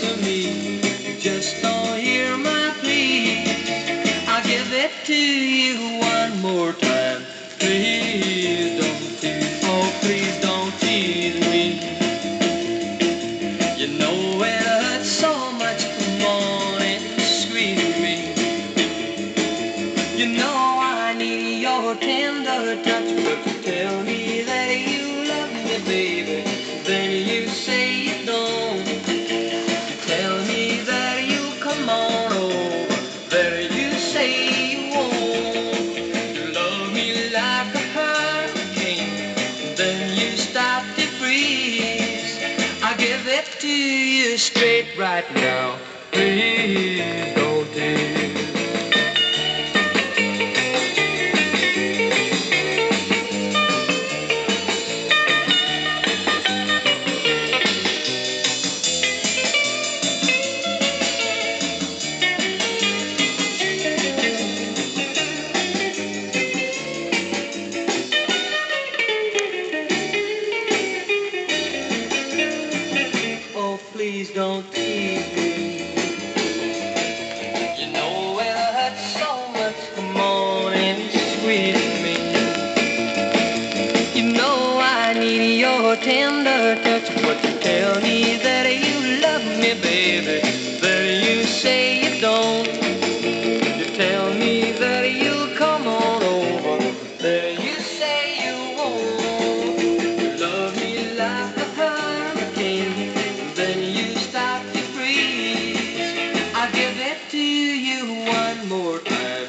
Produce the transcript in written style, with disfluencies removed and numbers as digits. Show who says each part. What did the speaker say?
Speaker 1: answer me. You just don't hear my plea. I'll give it to you one more time. Please don't tease, oh please don't tease me. You know it hurts so much, come on and squeeze me. You know I need your tender touch, but you tell me that you love me, baby, then you say you don't. You tell me that you'll come on over, then you say you won't. You love me like a hurricane, then you start to freeze. I give it to you straight right now, please don't tease. Oh, please don't tease me. You know it hurts so much, come on and squeeze me. You know I need your tender touch, but you tell me that you love me, baby, then you say you don't. You tell me that you'll come on over, then you say you won't. You love me like a hurricane, then you start to freeze. I give it to you one more time.